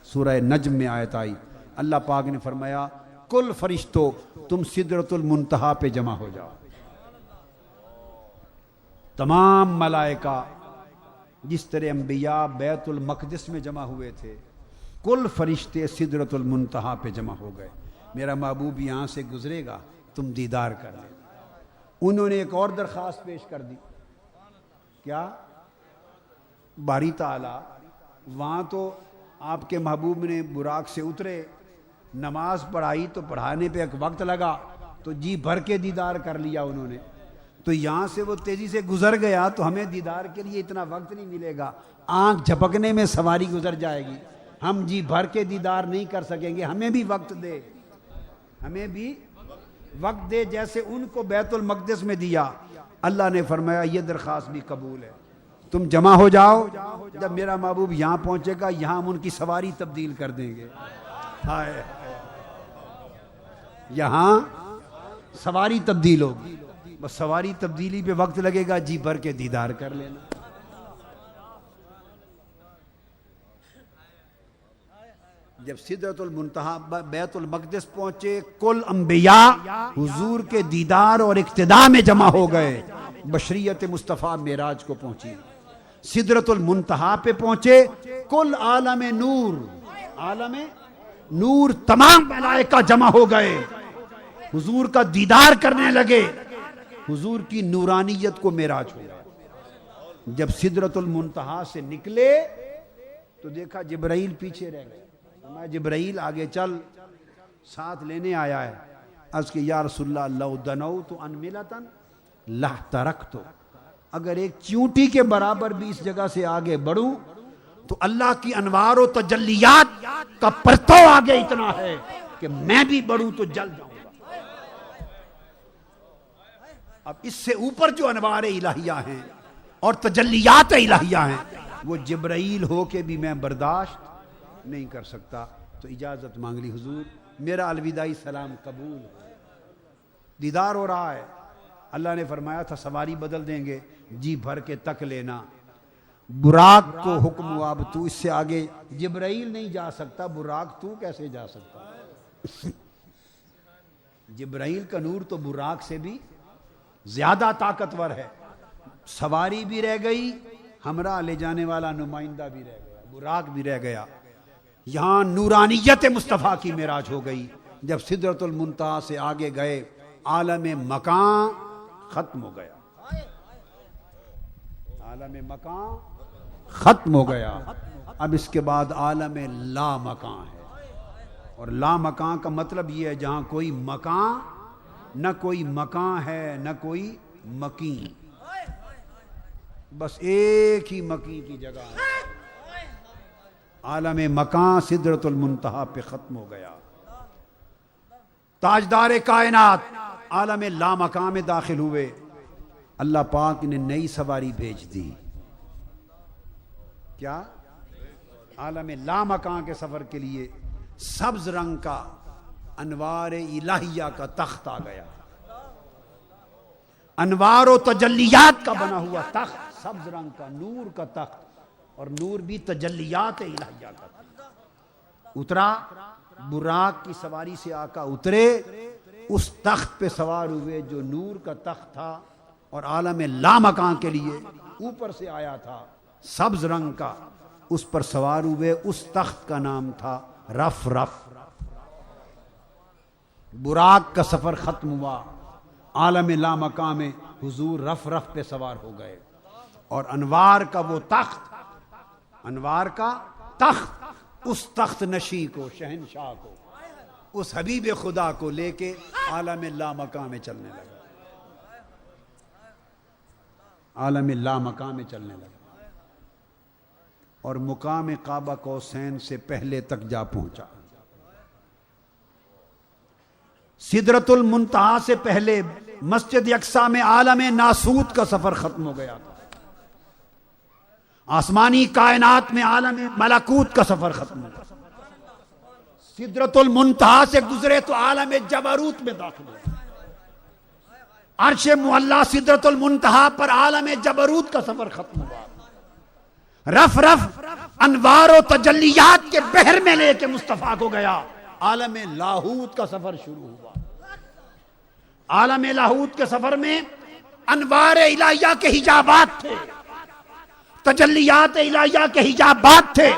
سورہ نجم میں آیت آئی. اللہ پاک نے فرمایا کل فرشتوں تم سدرۃ المنتہا پہ جمع ہو جاؤ. تمام ملائکہ جس طرح انبیاء بیت المقدس میں جمع ہوئے تھے، کل فرشتے سدرۃ المنتہا پہ جمع ہو گئے. میرا محبوب یہاں سے گزرے گا، تم دیدار کر لیں. انہوں نے ایک اور درخواست پیش کر دی. کیا؟ باری تعالیٰ وہاں تو آپ کے محبوب نے براق سے اترے، نماز پڑھائی تو پڑھانے پہ ایک وقت لگا، تو جی بھر کے دیدار کر لیا انہوں نے. تو یہاں سے وہ تیزی سے گزر گیا تو ہمیں دیدار کے لیے اتنا وقت نہیں ملے گا، آنکھ جھپکنے میں سواری گزر جائے گی، ہم جی بھر کے دیدار نہیں کر سکیں گے. ہمیں بھی وقت دے، ہمیں بھی وقت دے جیسے ان کو بیت المقدس میں دیا. اللہ نے فرمایا یہ درخواست بھی قبول ہے، تم جمع ہو جاؤ. جب میرا محبوب یہاں پہنچے گا، یہاں ہم ان کی سواری تبدیل کر دیں گے. یہاں سواری تبدیل ہوگی، بس سواری تبدیلی پہ وقت لگے گا، جی بھر کے دیدار کر لینا. جب سدرۃ المنتہا بیت المقدس پہنچے، کل انبیاء حضور کے دیدار اور اقتداء میں جمع ہو گئے. بشریت مصطفیٰ معراج کو پہنچی، سدرۃ المنتہا پہ پہنچے، کل عالم نور، عالم نور تمام ملائکہ جمع ہو گئے، حضور کا دیدار کرنے لگے. حضور کی نورانیت کو معراج ہو گیا. جب سدرۃ المنتہا سے نکلے تو دیکھا جبرائیل پیچھے رہ گئے. میں جبرائیل آگے چل، ساتھ لینے آیا ہے. عرض کہ یا رسول اللہ لو دنوت انملتن لہترکت، اگر ایک چیونٹی کے برابر بھی اس جگہ سے آگے بڑھوں تو اللہ کی انوار و تجلیات کا پرتو آگے اتنا ہے کہ میں بھی بڑھوں تو جل جاؤں گا. اب اس سے اوپر جو انوار الہیہ ہیں اور تجلیات الہیہ ہیں، وہ جبرائیل ہو کے بھی میں برداشت نہیں کر سکتا. تو اجازت مانگ لی، حضور میرا الوداعی سلام قبول. دیدار ہو رہا ہے، اللہ نے فرمایا تھا سواری بدل دیں گے، جی بھر کے تک لینا. براق کو حکم ہوا اب تو اس سے آگے جبرائیل نہیں جا سکتا، براق تو کیسے جا سکتا؟ جبرائیل کا نور تو براق سے بھی زیادہ طاقتور ہے. سواری بھی رہ گئی, ہمراہ لے جانے والا نمائندہ بھی رہ گیا, براق بھی رہ گیا. یہاں نورانیت مصطفیٰ کی معراج ہو گئی. جب سدرۃ المنتہا سے آگے گئے عالم مکان ختم ہو گیا. عالم مکان ختم ہو گیا. اب اس کے بعد عالم لا مکان ہے. اور لا مکان کا مطلب یہ ہے جہاں کوئی مکان, نہ کوئی مکان ہے نہ کوئی مکین, بس ایک ہی مکین کی جگہ ہے. عالم مکان سدرۃ المنتہا پہ ختم ہو گیا. تاجدار کائنات عالم لا مکان میں داخل ہوئے. اللہ پاک نے نئی سواری بھیج دی. کیا؟ عالم لا مکان کے سفر کے لیے سبز رنگ کا انوار الہیہ کا تخت آ گیا. انوار و تجلیات کا بنا ہوا تخت, سبز رنگ کا نور کا تخت, اور نور بھی تجلیات الہیہ کا اترا. براق کی سواری سے آقا اترے, اس تخت پہ سوار ہوئے جو نور کا تخت تھا اور عالم لا مکان کے لیے اوپر سے آیا تھا سبز رنگ کا. اس پر سوار ہوئے. اس تخت کا نام تھا رف رف. براق کا سفر ختم ہوا. عالم لا مکان میں حضور رف رف پہ سوار ہو گئے, اور انوار کا وہ تخت, انوار کا تخت, اس تخت نشی کو, شہنشاہ کو, اس حبیب خدا کو لے کے عالم لا مکان میں چلنے لگا. عالم لا مکان میں چلنے لگا اور مقام قاب قوسین سے پہلے تک جا پہنچا. سدرۃ المنتہا سے پہلے مسجد اقصی میں عالم ناسوت کا سفر ختم ہو گیا تھا. آسمانی کائنات میں عالم ملکوت کا سفر ختم ہو گیا. سدرۃ المنتہا سے گزرے تو عالم جبروت میں داخل ہوئے. عرش معلی سدرۃ المنتہا پر عالم جبروت کا سفر ختم ہوا. رف رف انوار و تجلیات کے بحر میں لے کے مصطفیٰ کو گیا. عالم لاہوت کا سفر شروع ہوا. عالم لاہوت کے سفر میں انوار الہیہ کے حجابات تھے, تجلیات الہیہ کے حجابات تھے.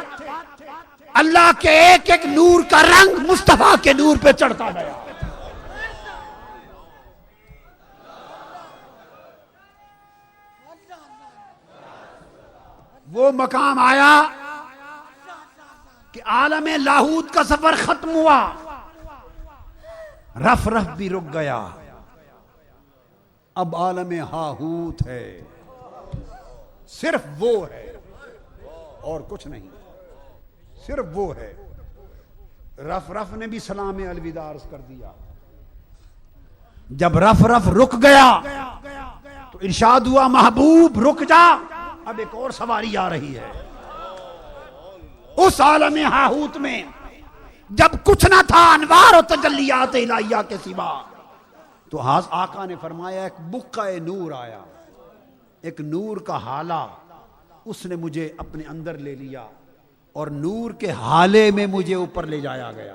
اللہ کے ایک ایک نور کا رنگ مصطفیٰ کے نور پہ چڑھتا گیا. وہ مقام آیا کہ عالم لاہوت کا سفر ختم ہوا. رف رف بھی رک گیا. اب عالم ہاہوت ہے, صرف وہ ہے اور کچھ نہیں, صرف وہ ہے. رف رف نے بھی سلام الوداع عرض کر دیا. جب رف رف رک گیا تو ارشاد ہوا محبوب رک جا, اب ایک اور سواری آ رہی ہے. اس عالم ہاہوت میں جب کچھ نہ تھا انوار و تجلیات الہیہ کے سوا, تو آقا نے فرمایا ایک بقع نور آیا, ایک نور کا حالہ, اس نے مجھے اپنے اندر لے لیا اور نور کے حالے میں مجھے اوپر لے جایا گیا.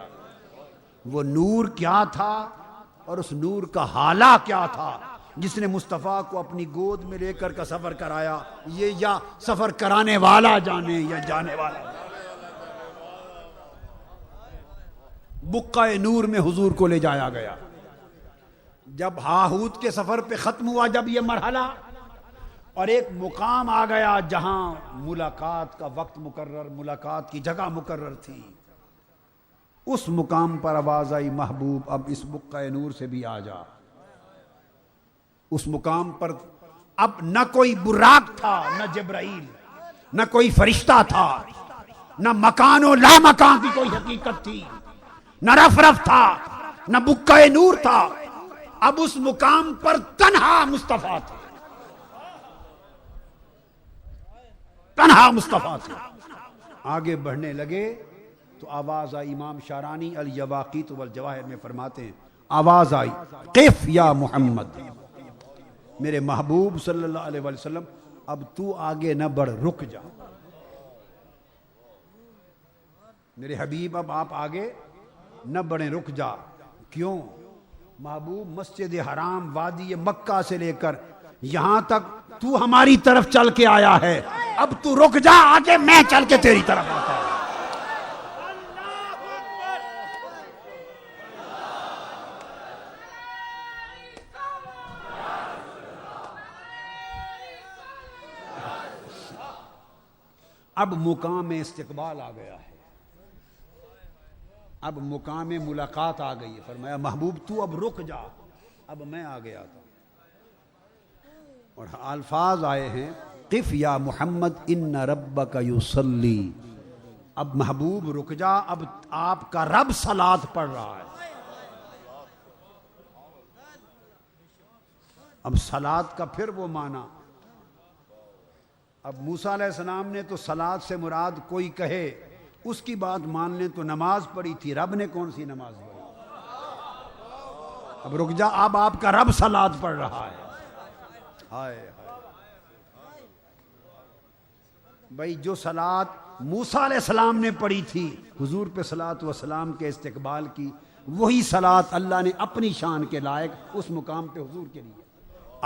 وہ نور کیا تھا اور اس نور کا حالہ کیا تھا جس نے مصطفیٰ کو اپنی گود میں لے کر کا سفر کرایا, یہ یا سفر کرانے والا جانے یا جانے والا جانے. بقع نور میں حضور کو لے جایا گیا. جب ہاہوت کے سفر پہ ختم ہوا جب یہ مرحلہ, اور ایک مقام آ گیا جہاں ملاقات کا وقت مقرر, ملاقات کی جگہ مقرر تھی, اس مقام پر آواز آئی محبوب اب اس بقع نور سے بھی آ جا. اس مقام پر اب نہ کوئی براق تھا, نہ جبرائیل, نہ کوئی فرشتہ تھا, نہ مکان و لا مکان کی کوئی حقیقت تھی, نہ رف رف تھا, نہ بقع نور تھا. اب اس مقام پر تنہا مصطفیٰ تھے, تنہا مصطفیٰ تھے. آگے بڑھنے لگے تو آواز آئی. امام شارانی الیواقیت والجواہر میں فرماتے ہیں آواز آئی قف یا محمد, میرے محبوب صلی اللہ علیہ وسلم اب تو آگے نہ بڑھ, رک جا. میرے حبیب اب آپ آگے نہ بڑھیں, رک جا. کیوں؟ محبوب مسجد حرام وادی مکہ سے لے کر یہاں تک تو ہماری طرف چل کے آیا ہے، اب تو رک جا، آگے میں چل کے تیری طرف آتا ہوں۔ اب مقام استقبال آ گیا ہے، اب مقام ملاقات آ گئی ہے۔ فرمایا محبوب تو اب رک جا، اب میں آ گیا تھا۔ اور الفاظ آئے ہیں قف یا محمد ان ربک یصلی، اب محبوب رک جا، اب آپ کا رب صلاۃ پڑھ رہا ہے۔ اب صلاۃ کا پھر وہ معنی، اب موسیٰ علیہ السلام نے تو صلاۃ سے مراد کوئی کہے اس کی بات مان لیں تو نماز پڑھی تھی، رب نے کون سی نماز پڑھی؟ اب رک جا، اب آپ کا رب صلاۃ پڑھ رہا ہے۔ ہائے ہائے بھائی، جو صلاۃ موسیٰ علیہ السلام نے پڑھی تھی حضور پہ صلاۃ و سلام کے استقبال کی، وہی صلاۃ اللہ نے اپنی شان کے لائق اس مقام پہ حضور کے لیے،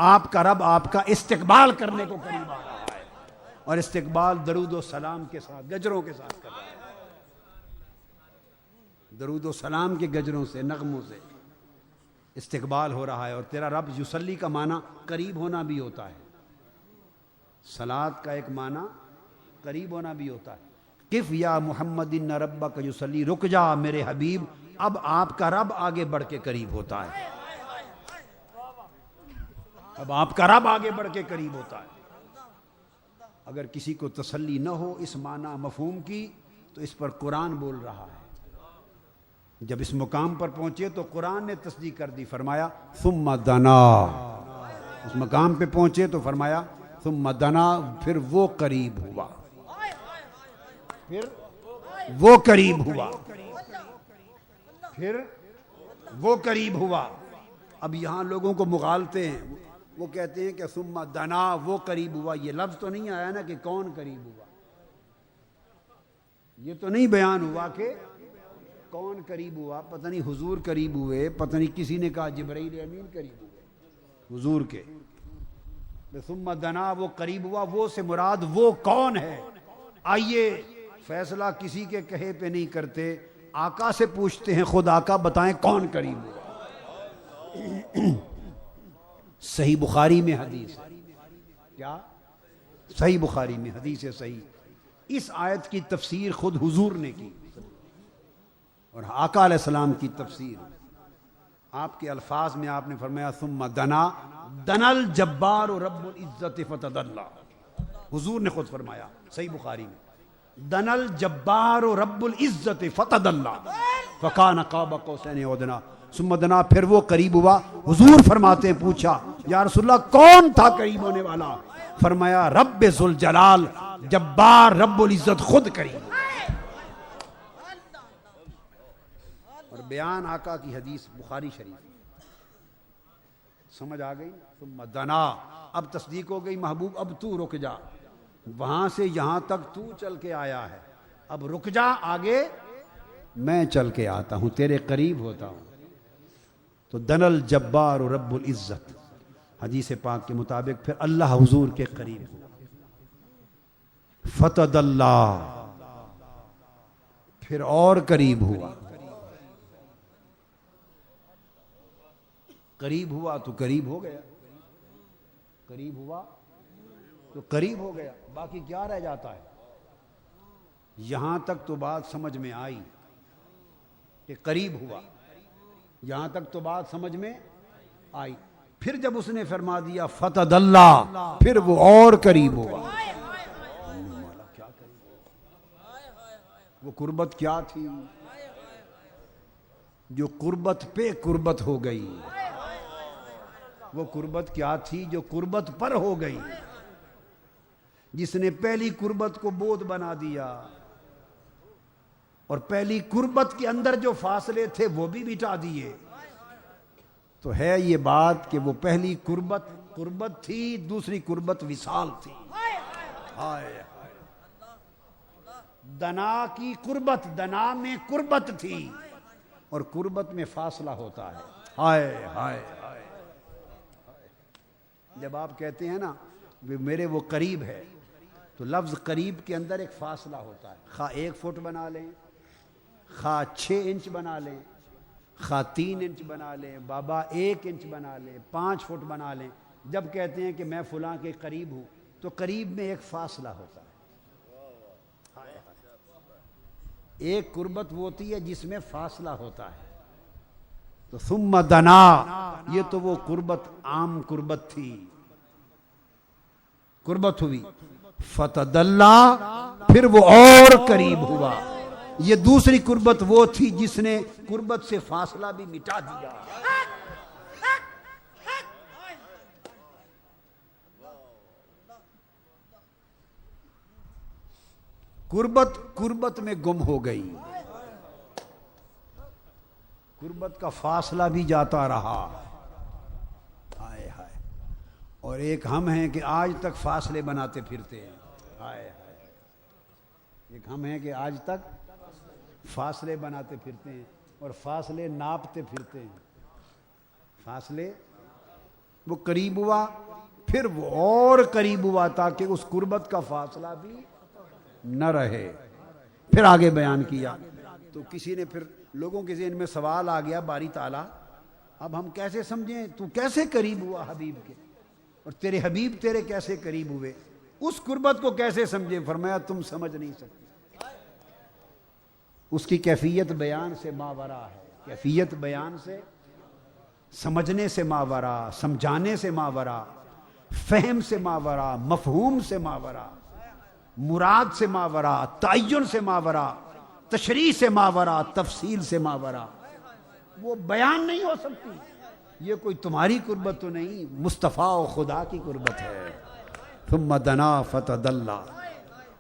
آپ کا رب آپ کا استقبال کرنے کو قریب آ رہا ہے، اور استقبال درود و سلام کے ساتھ، گجروں کے ساتھ کر رہا ہے، درود و سلام کے گجروں سے، نغموں سے استقبال ہو رہا ہے۔ اور تیرا رب یصلی کا معنی قریب ہونا بھی ہوتا ہے، صلاۃ کا ایک معنی قریب ہونا بھی ہوتا ہے۔ قف یا محمد ان ربک یصلی، رک جا میرے حبیب، اب آپ کا رب آگے بڑھ کے قریب ہوتا ہے، اب آپ کا رب آگے بڑھ کے قریب ہوتا ہے۔ اگر کسی کو تسلی نہ ہو اس معنی مفہوم کی تو اس پر قرآن بول رہا ہے۔ جب اس مقام پر پہنچے تو قرآن نے تصدیق کر دی، فرمایا ثم دنا، اس مقام پہ پہنچے تو فرمایا ثم دنا، پھر وہ قریب ہوا، پھر وہ قریب ہوا، پھر وہ قریب ہوا۔ اب یہاں لوگوں کو مغالتے ہیں، وہ کہتے ہیں کہ ثم دنا، وہ قریب ہوا، یہ لفظ تو نہیں آیا نا کہ کون قریب ہوا، یہ تو نہیں بیان ہوا کہ کون قریب ہوا، پتہ نہیں حضور قریب ہوئے، پتہ نہیں کسی نے کہا جبرائیل امین قریب ہوئے حضور کے، ثم دنا وہ قریب ہوا، وہ سے مراد وہ کون ہے؟ آئیے فیصلہ کسی کے کہے پہ نہیں کرتے، آقا سے پوچھتے ہیں، خود آقا بتائیں کون قریب ہوا۔ صحیح بخاری میں حدیث ہے، کیا صحیح بخاری میں حدیث ہے صحیح، اس آیت کی تفسیر خود حضور نے کی، اور آقا علیہ السلام کی تفسیر آپ کے الفاظ میں آپ نے فرمایا ثم دنا دنا الجبار رب العزت فتدلى، حضور نے خود فرمایا صحیح بخاری میں، دنا الجبار رب العزت فتدلى فكان قاب قوسين او ادنى ثم دنا، پھر وہ قریب ہوا۔ حضور فرماتے ہیں پوچھا یا رسول اللہ کون تھا قریب ہونے والا؟ فرمایا رب ذوالجلال، جبار رب العزت خود قریب۔ اور بیان آقا کی حدیث بخاری شریف، سمجھ آ گئی؟ ثم دنا، اب تصدیق ہو گئی محبوب، اب تو رک جا، وہاں سے یہاں تک تو چل کے آیا ہے، اب رک جا، آگے میں چل کے آتا ہوں، تیرے قریب ہوتا ہوں۔ تو دنا الجبار رب العزت، حدیث پاک کے مطابق پھر اللہ حضور کے قریب ہوا، فتدلى، پھر اور قریب ہوا، قریب ہوا تو قریب ہو گیا، قریب ہوا تو قریب ہو گیا، باقی کیا رہ جاتا ہے؟ یہاں تک تو بات سمجھ میں آئی کہ قریب ہوا، یہاں تک تو بات سمجھ میں آئی، پھر جب اس نے فرما دیا فتدلى، پھر وہ اور قریب ہوا۔ وہ قربت کیا تھی؟ جو قربت پہ قربت ہو گئی، وہ قربت کیا تھی جو قربت پر ہو گئی، جس نے پہلی قربت کو بود بنا دیا، اور پہلی قربت کے اندر جو فاصلے تھے وہ بھی مٹا دیے۔ تو ہے یہ بات کہ وہ پہلی قربت تھی، دوسری قربت وصال تھی۔ ہائے دنا کی قربت، دنا میں قربت تھی، اور قربت میں فاصلہ ہوتا ہے، ہائے ہائے ہائے، جب آپ کہتے ہیں نا میرے وہ قریب ہے، تو لفظ قریب کے اندر ایک فاصلہ ہوتا ہے، خواہ 1 فٹ بنا لیں، خواہ 6 انچ بنا لیں، خواہ 3 انچ بنا لیں، بابا 1 انچ بنا لیں، 5 فٹ بنا لیں، جب کہتے ہیں کہ میں فلاں کے قریب ہوں تو قریب میں ایک فاصلہ ہوتا ہے۔ ایک قربت وہ ہوتی ہے جس میں فاصلہ ہوتا ہے، تو ثم دنا، یہ تو وہ قربت عام قربت تھی، قربت ہوئی، فتدلا، پھر وہ اور قریب ہوا، یہ دوسری قربت وہ تھی جس نے قربت سے فاصلہ بھی مٹا دیا۔ قربت میں گم ہو گئی، قربت کا فاصلہ بھی جاتا رہا، ہائے ہائے، اور ایک ہم ہیں کہ آج تک فاصلے بناتے پھرتے ہیں، ہائے ہائے، ایک ہم ہیں کہ آج تک فاصلے بناتے پھرتے ہیں اور فاصلے ناپتے پھرتے ہیں، فاصلے، وہ قریب ہوا، پھر وہ اور قریب ہوا تاکہ اس قربت کا فاصلہ بھی نہ رہے۔ پھر آگے بیان کیا، تو کسی نے پھر لوگوں کے ذہن میں سوال آ گیا، باری تعالیٰ اب ہم کیسے سمجھیں تو کیسے قریب ہوا حبیب کے، اور تیرے حبیب تیرے کیسے قریب ہوئے، اس قربت کو کیسے سمجھیں؟ فرمایا تم سمجھ نہیں سکتے، اس کی کیفیت بیان سے ماورا ہے، کیفیت بیان سے، سمجھنے سے ماورا، سمجھانے سے ماورا، فہم سے ماورا، مفہوم سے ماورا، مراد سے ماورا، تعین سے ماورا، تشریح سے ماورا، تفصیل سے ماورا، وہ بیان نہیں ہو سکتی۔ یہ کوئی تمہاری قربت تو نہیں، مصطفیٰ و خدا کی قربت ہے۔ ثم دنا فتدلا،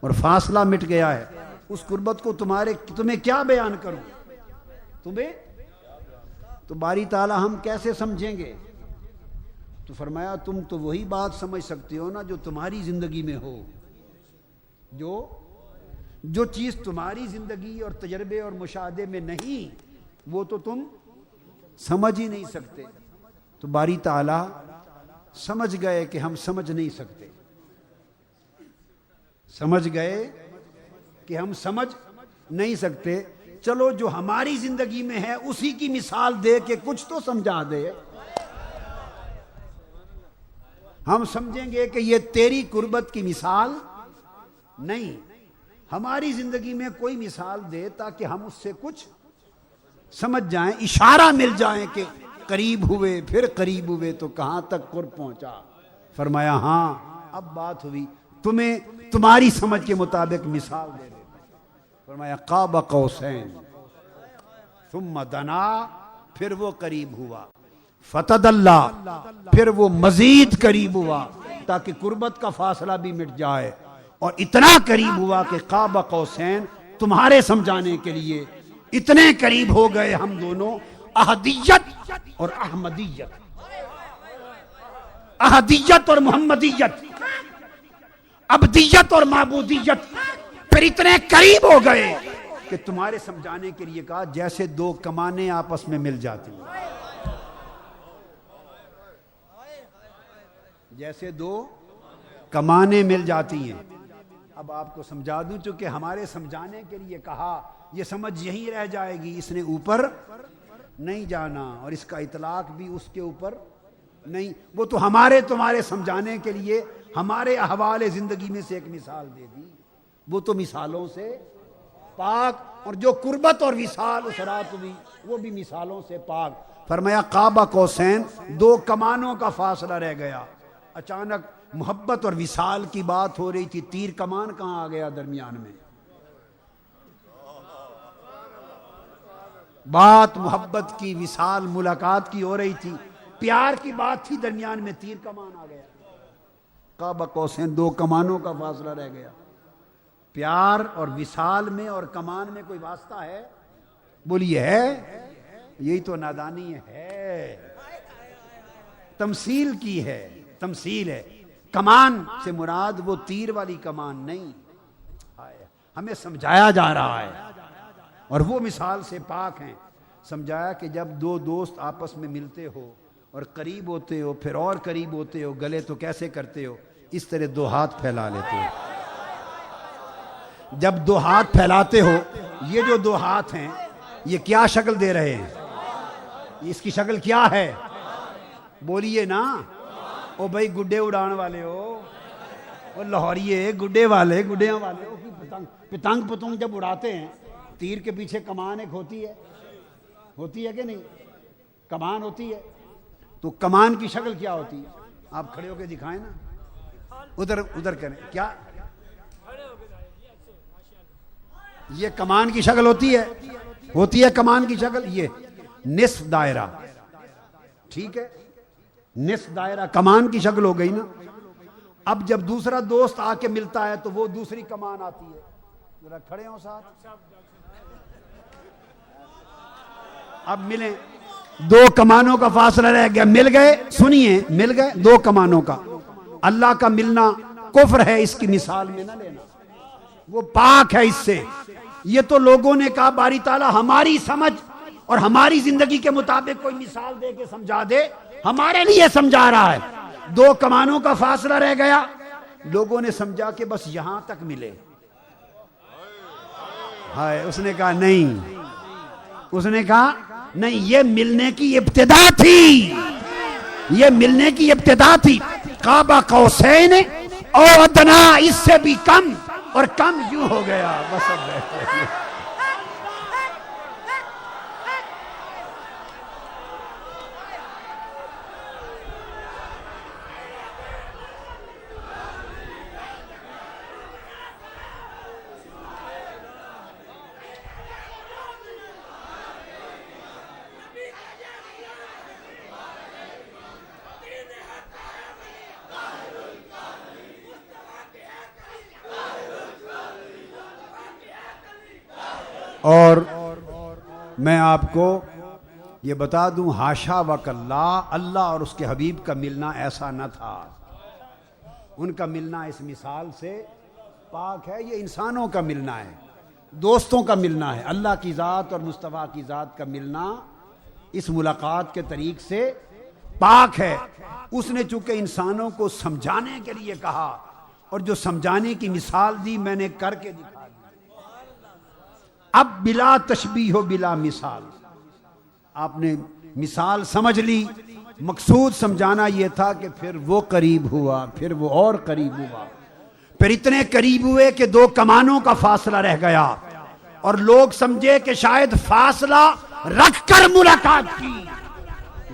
اور فاصلہ مٹ گیا ہے، اس قربت کو تمہیں کیا بیان کروں، تمہیں تو باری تعالیٰ ہم کیسے سمجھیں گے؟ تو فرمایا تم تو وہی بات سمجھ سکتے ہو نا جو تمہاری زندگی میں ہو، جو چیز تمہاری زندگی اور تجربے اور مشاہدے میں نہیں، وہ تو تم سمجھ ہی نہیں سکتے۔ تو باری تعالیٰ سمجھ گئے کہ ہم سمجھ نہیں سکتے، سمجھ گئے کہ ہم سمجھ نہیں سکتے، چلو جو ہماری زندگی میں ہے اسی کی مثال دے کے کچھ تو سمجھا دے، ہم سمجھیں گے کہ یہ تیری قربت کی مثال نہیں، ہماری زندگی میں کوئی مثال دے تاکہ ہم اس سے کچھ سمجھ جائیں، اشارہ مل جائیں کہ قریب ہوئے، پھر قریب ہوئے تو کہاں تک قرب پہنچا۔ فرمایا ہاں اب بات ہوئی، تمہیں تمہاری سمجھ کے مطابق مثال دے دیتے۔ فرمایا قاب قوسین ثم دنا، پھر وہ قریب ہوا، فتدلا، پھر وہ مزید قریب ہوا تاکہ قربت کا فاصلہ بھی مٹ جائے، اور اتنا قریب ہوا کہ قاب قوسین، تمہارے سمجھانے کے لیے اتنے قریب ہو گئے ہم دونوں، احدیت اور احمدیت، احدیت اور محمدیت، عبدیت اور معبودیت، پھر اتنے قریب ہو گئے کہ تمہارے سمجھانے کے لیے کہا جیسے 2 کمانیں آپس میں مل جاتی ہیں، جیسے 2 کمانیں مل جاتی ہیں۔ اب آپ کو سمجھا دوں، چونکہ ہمارے سمجھانے کے لیے کہا، یہ سمجھ یہیں رہ جائے گی، اس نے اوپر نہیں جانا، اور اس کا اطلاق بھی اس کے اوپر نہیں، وہ تو ہمارے تمہارے سمجھانے کے لیے ہمارے احوال زندگی میں سے ایک مثال دے دی، وہ تو مثالوں سے پاک، اور جو قربت اور وصال اس رات ہوئی وہ بھی مثالوں سے پاک۔ فرمایا قاب قوسین، 2 کمانوں کا فاصلہ رہ گیا، اچانک محبت اور وصال کی بات ہو رہی تھی، تیر کمان کہاں آ گیا درمیان میں؟ بات محبت کی، وصال ملاقات کی ہو رہی تھی، پیار کی بات تھی، درمیان میں تیر کمان آ گیا، قاب قوسین، 2 کمانوں کا فاصلہ رہ گیا۔ پیار اور وصال میں اور کمان میں کوئی واسطہ ہے؟ بولیے ہے؟ یہی تو نادانی ہے، تمثیل کی ہے، تمثیل ہے، کمان سے مراد وہ تیر والی کمان نہیں، ہمیں سمجھایا جا رہا ہے، اور وہ مثال سے پاک ہیں۔ سمجھایا کہ جب دو دوست آپس میں ملتے ہو اور قریب ہوتے ہو پھر اور قریب ہوتے ہو گلے تو کیسے کرتے ہو؟ اس طرح دو ہاتھ پھیلا لیتے ہو. جب دو ہاتھ پھیلاتے ہو یہ جو دو ہاتھ ہیں یہ کیا شکل دے رہے ہیں؟ اس کی شکل کیا ہے؟ بولیے نا. او بھائی گڈے اڑان والے ہو، وہ لاہوریے گڈے والے گڈیاں والے ہو. پتنگ پتنگ جب اڑاتے ہیں تیر کے پیچھے کمان ایک ہوتی ہے کہ نہیں؟ کمان ہوتی ہے. تو کمان کی شکل کیا ہوتی ہے؟ آپ کھڑے ہو کے دکھائیں نا، ادھر کریں. کیا یہ کمان کی شکل ہوتی ہے کمان کی شکل. یہ نصف دائرہ، ٹھیک ہے، نصف دائرہ کمان کی شکل ہو گئی نا. اب جب دوسرا دوست آ کے ملتا ہے تو وہ دوسری کمان آتی ہے. ذرا کھڑے ہوں ساتھ. اب ملیں، دو کمانوں کا فاصلہ رہ گیا، مل گئے. سنیے، مل گئے دو کمانوں کا. اللہ کا ملنا کفر ہے، اس کی مثال میں نہ لینا، وہ پاک ہے اس سے. یہ تو لوگوں نے کہا باری تعالیٰ ہماری سمجھ اور ہماری زندگی کے مطابق کوئی مثال دے کے سمجھا دے، ہمارے لیے سمجھا رہا ہے. دو کمانوں کا فاصلہ رہ گیا، لوگوں نے سمجھا کہ بس یہاں تک ملے. ہائے، اس نے کہا نہیں، یہ ملنے کی ابتدا تھی، کعبہ قوسین او ادنا، اس سے بھی کم اور کم یوں ہو گیا. بس اب اور میں آپ کو یہ بتا دوں، ہاشا وکلا، اللہ اور اس کے حبیب کا ملنا ایسا نہ تھا. ان کا ملنا اس مثال سے پاک ہے. یہ انسانوں کا ملنا ہے، دوستوں کا ملنا ہے. اللہ کی ذات اور مصطفیٰ کی ذات کا ملنا اس ملاقات کے طریق سے پاک ہے. اس نے چونکہ انسانوں کو سمجھانے کے لیے کہا، اور جو سمجھانے کی مثال دی میں نے کر کے دکھا دی. اب بلا تشبیہ و بلا مثال، آپ نے مثال سمجھ لی. مقصود سمجھانا یہ تھا کہ پھر وہ قریب ہوا، پھر وہ اور قریب ہوا، پھر اتنے قریب ہوئے کہ دو کمانوں کا فاصلہ رہ گیا، اور لوگ سمجھے کہ شاید فاصلہ رکھ کر ملاقات کی.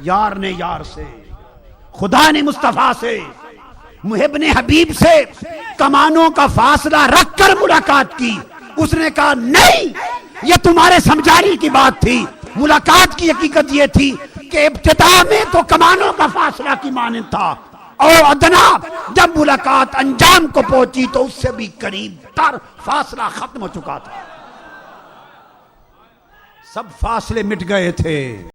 یار نے یار سے، خدا نے مصطفیٰ سے، محب نے حبیب سے کمانوں کا فاصلہ رکھ کر ملاقات کی. اس نے کہا نہیں، یہ تمہارے سمجھانے کی بات تھی. ملاقات کی حقیقت یہ تھی کہ ابتدا میں تو کمانوں کا فاصلہ کی مانند تھا، اور ادنا جب ملاقات انجام کو پہنچی تو اس سے بھی قریب تر فاصلہ ختم ہو چکا تھا. سب فاصلے مٹ گئے تھے.